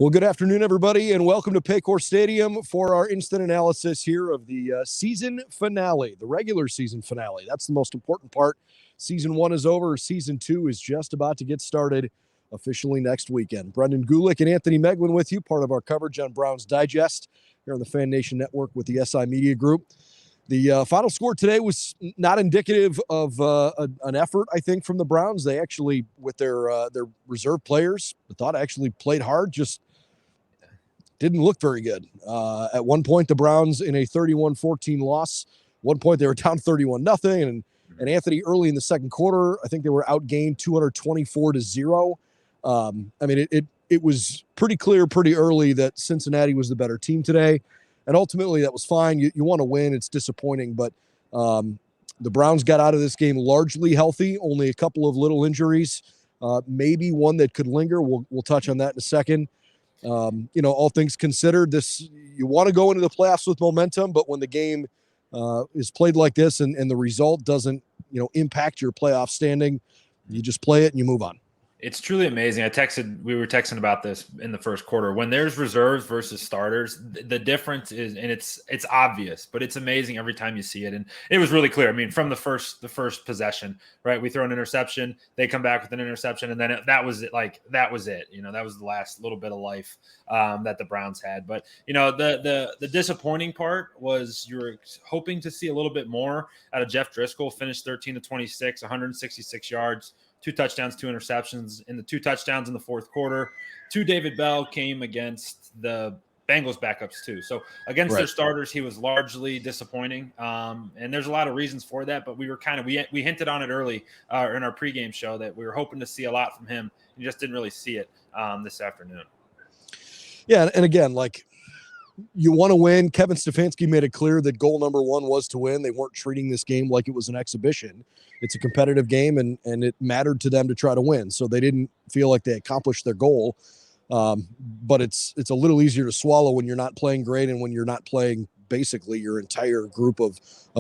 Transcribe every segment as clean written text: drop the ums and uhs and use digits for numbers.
Well, good afternoon, everybody, and welcome to Paycor Stadium for our instant analysis here of the season finale, the regular season finale. That's the most important part. Season 1 is over. Season 2 is just about to get started officially next weekend. Brendan Gulick and Anthony Moeglin with you, part of our coverage on BrownsDigest here on the Fan Nation Network with the SI Media Group. The final score today was not indicative of an effort, I think, from the Browns. They actually, with their reserve players, I thought actually played hard, just didn't look very good. At one point, the Browns in a 31-14 loss. One point, they were down 31-0. And Anthony, early in the second quarter, I think they were outgained 224-0. I mean, it was pretty clear pretty early that Cincinnati was the better team today. And ultimately, that was fine. You want to win. It's disappointing. But the Browns got out of this game largely healthy, only a couple of little injuries, maybe one that could linger. We'll touch on that in a second. All things considered, you want to go into the playoffs with momentum, but when the game is played like this and the result doesn't, impact your playoff standing, you just play it and you move on. It's truly amazing. We were texting about this in the first quarter. When there's reserves versus starters, the difference is, and it's obvious, but it's amazing every time you see it. And it was really clear. I mean, from the first possession, right? We throw an interception, they come back with an interception, and then that was it. Like, that was it. That was the last little bit of life that the Browns had. But, the disappointing part was you were hoping to see a little bit more out of Jeff Driscoll. Finished 13-26, 166 yards. 2 touchdowns, 2 interceptions. In the 2 touchdowns in the fourth quarter, 2 David Bell came against the Bengals backups too. So against their starters, he was largely disappointing. And there's a lot of reasons for that, but we were we hinted on it early in our pregame show that we were hoping to see a lot from him. You just didn't really see it this afternoon. Yeah. And again, you want to win. Kevin Stefanski made it clear that goal number 1 was to win. They weren't treating this game like it was an exhibition. It's a competitive game, and it mattered to them to try to win. So they didn't feel like they accomplished their goal. But it's a little easier to swallow when you're not playing great and when you're not playing basically your entire group of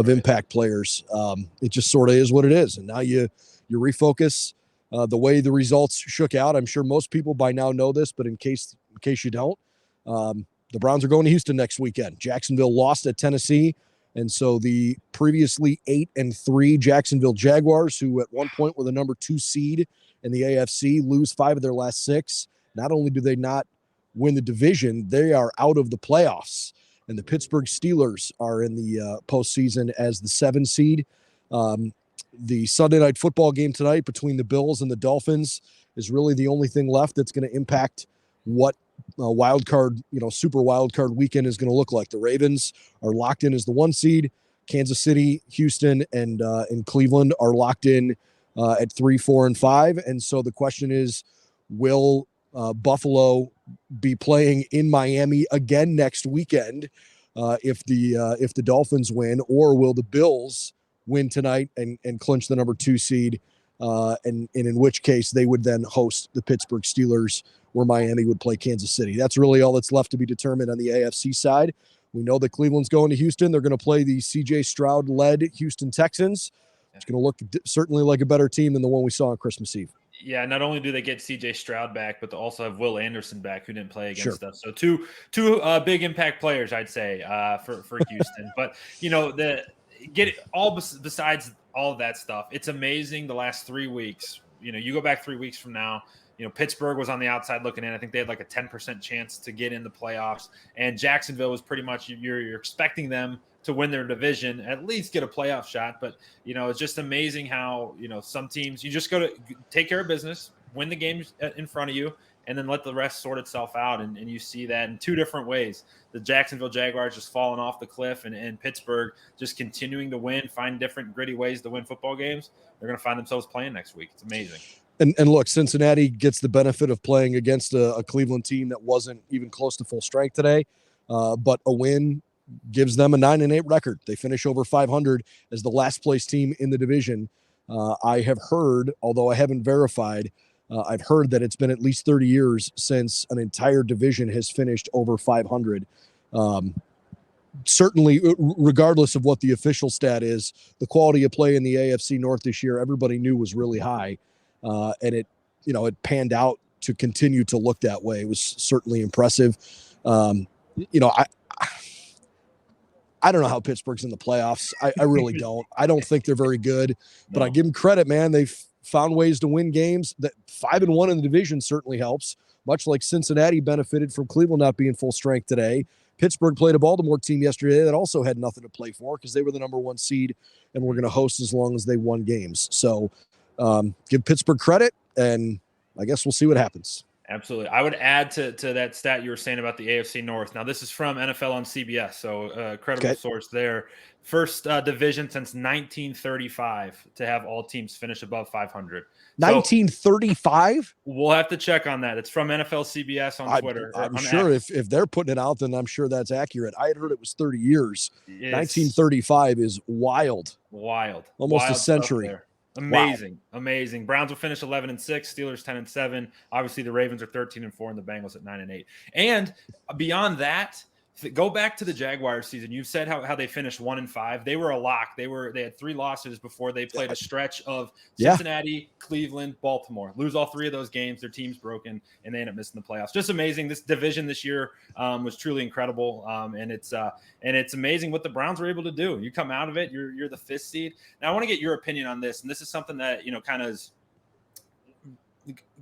impact players. It just sort of is what it is. And now you refocus the way the results shook out. I'm sure most people by now know this, but in case you don't, the Browns are going to Houston next weekend. Jacksonville lost at Tennessee. And so the previously 8-3 Jacksonville Jaguars, who at one point were the number 2 seed in the AFC, lose 5 of their last 6. Not only do they not win the division, they are out of the playoffs. And the Pittsburgh Steelers are in the postseason as the 7 seed. The Sunday night football game tonight between the Bills and the Dolphins is really the only thing left that's going to impact what wild card, super wild card weekend is going to look like. The Ravens are locked in as the 1 seed. Kansas City, Houston, and Cleveland are locked in at 3, 4, and 5. And so the question is, will Buffalo be playing in Miami again next weekend if the Dolphins win, or will the Bills win tonight and clinch the number 2 seed? And in which case they would then host the Pittsburgh Steelers, where Miami would play Kansas City. That's really all that's left to be determined on the AFC side. We know that Cleveland's going to Houston. They're going to play the C.J. Stroud-led Houston Texans. It's going to look certainly like a better team than the one we saw on Christmas Eve. Yeah, not only do they get C.J. Stroud back, but they also have Will Anderson back, who didn't play against us. So two big impact players, I'd say, for Houston. But, besides all of that stuff, it's amazing the last 3 weeks. You go back 3 weeks from now, Pittsburgh was on the outside looking in. I think they had like a 10% chance to get in the playoffs. And Jacksonville was pretty much, you're expecting them to win their division, at least get a playoff shot. But, it's just amazing how, some teams, you just go to take care of business, win the games in front of you, and then let the rest sort itself out. And you see that in 2 different ways. The Jacksonville Jaguars just falling off the cliff, and Pittsburgh just continuing to win, find different gritty ways to win football games. They're going to find themselves playing next week. It's amazing. And look, Cincinnati gets the benefit of playing against a Cleveland team that wasn't even close to full strength today. But a win gives them a 9-8 record. They finish over 500 as the last place team in the division. I have heard, although I haven't verified, I've heard that it's been at least 30 years since an entire division has finished over 500. Certainly, regardless of what the official stat is, the quality of play in the AFC North this year, everybody knew was really high. And it panned out to continue to look that way. It was certainly impressive. I don't know how Pittsburgh's in the playoffs. I really don't. I don't think they're very good, but I give them credit, man. They've found ways to win games. That 5-1 in the division certainly helps, much like Cincinnati benefited from Cleveland not being full strength today. Pittsburgh played a Baltimore team yesterday that also had nothing to play for because they were the number 1 seed and were going to host as long as they won games. So give Pittsburgh credit, and I guess we'll see what happens. Absolutely. I would add to that stat you were saying about the AFC North. Now, this is from NFL on CBS, so credible source there. First division since 1935 to have all teams finish above 500. 1935? So we'll have to check on that. It's from NFL CBS on Twitter. I'm sure if they're putting it out, then I'm sure that's accurate. I had heard it was 30 years. 1935 is wild. Wild. Almost wild a century. Amazing. Wow. Amazing. Browns will finish 11-6, Steelers 10-7. Obviously, the Ravens are 13-4, and the Bengals at 9-8. And beyond that, go back to the Jaguars season. You said how they finished 1-5. They were a lock. They had 3 losses before they played a stretch of Cincinnati, Cleveland, Baltimore. Lose all 3 of those games. Their team's broken, and they end up missing the playoffs. Just amazing. This division this year was truly incredible, and it's amazing what the Browns were able to do. You come out of it, you're the 5th seed. Now I want to get your opinion on this, and this is something that kind of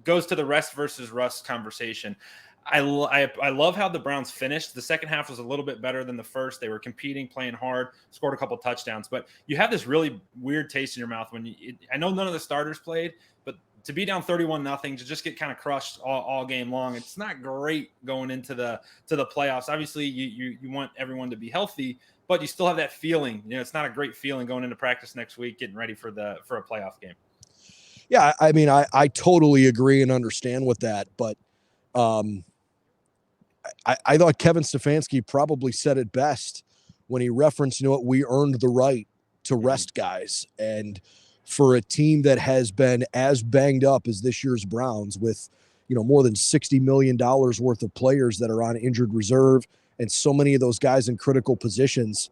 goes to the rest versus rust conversation. I love how the Browns finished. The second half was a little bit better than the first. They were competing, playing hard, scored a couple touchdowns. But you have this really weird taste in your mouth when I know none of the starters played, but to be down 31-0, to just get kind of crushed all game long, it's not great going into the playoffs. Obviously, you want everyone to be healthy, but you still have that feeling. It's not a great feeling going into practice next week, getting ready for a playoff game. Yeah, I mean, I totally agree and understand with that, but I thought Kevin Stefanski probably said it best when he referenced, we earned the right to rest guys. And for a team that has been as banged up as this year's Browns with, more than $60 million worth of players that are on injured reserve and so many of those guys in critical positions,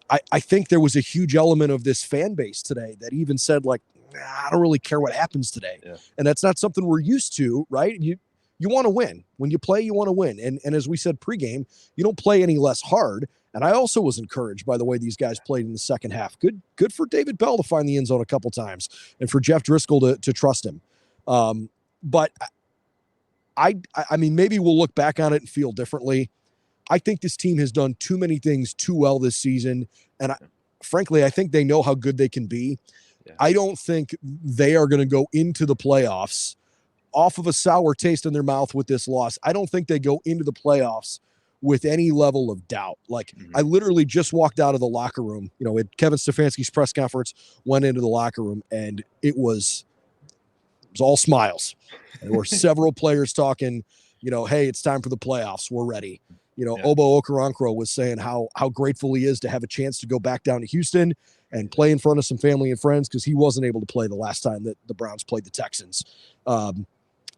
I think there was a huge element of this fan base today that even said, I don't really care what happens today. Yeah. And that's not something we're used to, right? You want to win. When you play, you want to win. And as we said pregame, you don't play any less hard. And I also was encouraged by the way these guys played in the second half. Good for David Bell to find the end zone a couple times and for Jeff Driscoll to trust him. But I mean, maybe we'll look back on it and feel differently. I think this team has done too many things too well this season. And frankly, I think they know how good they can be. Yeah. I don't think they are going to go into the playoffs off of a sour taste in their mouth with this loss. I don't think they go into the playoffs with any level of doubt. I literally just walked out of the locker room, at Kevin Stefanski's press conference, went into the locker room, and it was all smiles. There were several players talking, hey, it's time for the playoffs. We're ready. Obo Okoronkwo was saying how grateful he is to have a chance to go back down to Houston and play in front of some family and friends because he wasn't able to play the last time that the Browns played the Texans.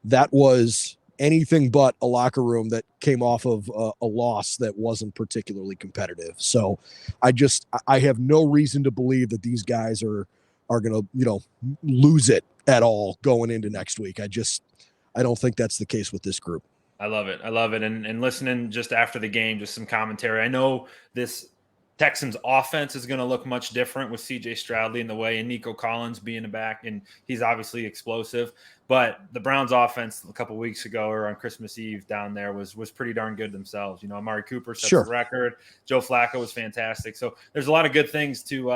That was anything but a locker room that came off of a loss that wasn't particularly competitive. So I have no reason to believe that these guys are going to, lose it at all going into next week. I don't think that's the case with this group. I love it. And listening just after the game, just some commentary. I know this Texans offense is going to look much different with C.J. Stroud leading the way and Nico Collins being back, and he's obviously explosive. But the Browns offense a couple of weeks ago or on Christmas Eve down there was pretty darn good themselves. Amari Cooper set the record. Joe Flacco was fantastic. So there's a lot of good things to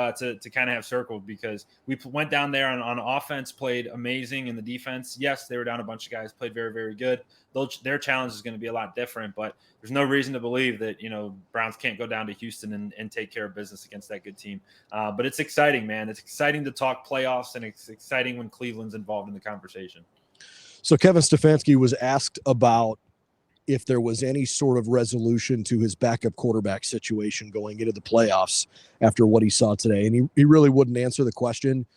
kind of have circled because we went down there on offense, played amazing in the defense. Yes, they were down a bunch of guys, played very, very good. Their challenge is going to be a lot different, but there's no reason to believe that, Browns can't go down to Houston and take care of business against that good team. But it's exciting, man. It's exciting to talk playoffs, and it's exciting when Cleveland's involved in the conversation. So Kevin Stefanski was asked about if there was any sort of resolution to his backup quarterback situation going into the playoffs after what he saw today. And he really wouldn't answer the question.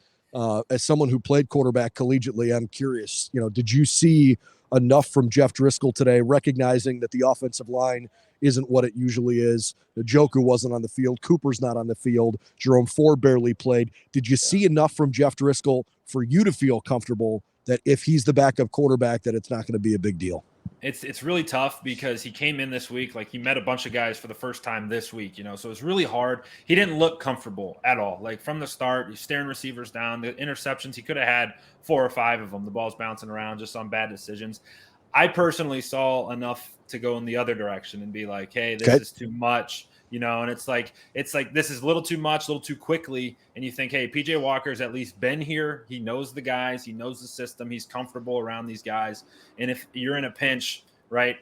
As someone who played quarterback collegiately, I'm curious, did you see enough from Jeff Driscoll today, recognizing that the offensive line isn't what it usually is? Njoku wasn't on the field. Cooper's not on the field. Jerome Ford barely played. Did you see enough from Jeff Driscoll for you to feel comfortable that if he's the backup quarterback, that it's not going to be a big deal. It's really tough because he came in this week, like he met a bunch of guys for the first time this week, so it's really hard. He didn't look comfortable at all. Like from the start, he's staring receivers down. The interceptions, he could have had 4 or 5 of them. The ball's bouncing around just on bad decisions. I personally saw enough to go in the other direction and be like, hey, this is too much, and it's like this is a little too much, a little too quickly. And you think, hey, PJ Walker's at least been here. He knows the guys, he knows the system, he's comfortable around these guys. And if you're in a pinch, right,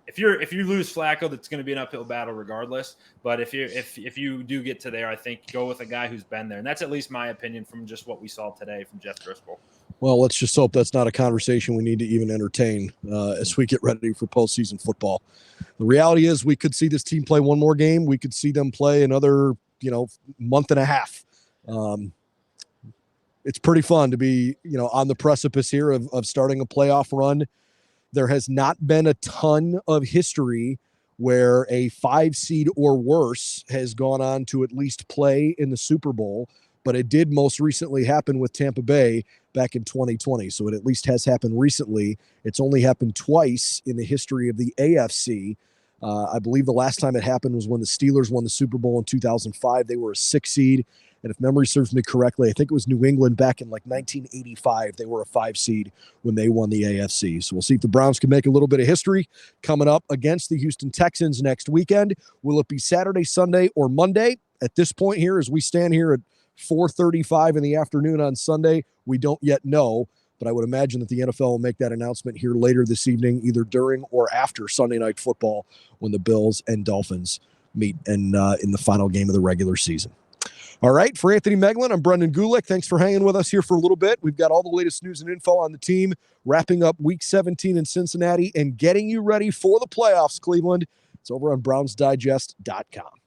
if you lose Flacco, that's going to be an uphill battle regardless. But if you do get to there, I think go with a guy who's been there. And that's at least my opinion from just what we saw today from Jeff Driscoll. Well, let's just hope that's not a conversation we need to even entertain as we get ready for postseason football. The reality is we could see this team play one more game. We could see them play another, month and a half. It's pretty fun to be, on the precipice here of starting a playoff run. There has not been a ton of history where a 5 seed or worse has gone on to at least play in the Super Bowl, but it did most recently happen with Tampa Bay back in 2020. So it at least has happened recently. It's only happened twice in the history of the AFC. I believe the last time it happened was when the Steelers won the Super Bowl in 2005. They were a 6 seed. And if memory serves me correctly, I think it was New England back in 1985. They were a 5 seed when they won the AFC. So we'll see if the Browns can make a little bit of history coming up against the Houston Texans next weekend. Will it be Saturday, Sunday, or Monday? At this point here, as we stand here at 4:35 in the afternoon on Sunday, we don't yet know. But I would imagine that the NFL will make that announcement here later this evening, either during or after Sunday Night Football when the Bills and Dolphins meet in the final game of the regular season. All right, for Anthony Moeglin, I'm Brendan Gulick. Thanks for hanging with us here for a little bit. We've got all the latest news and info on the team, wrapping up Week 17 in Cincinnati and getting you ready for the playoffs, Cleveland. It's over on BrownsDigest.com.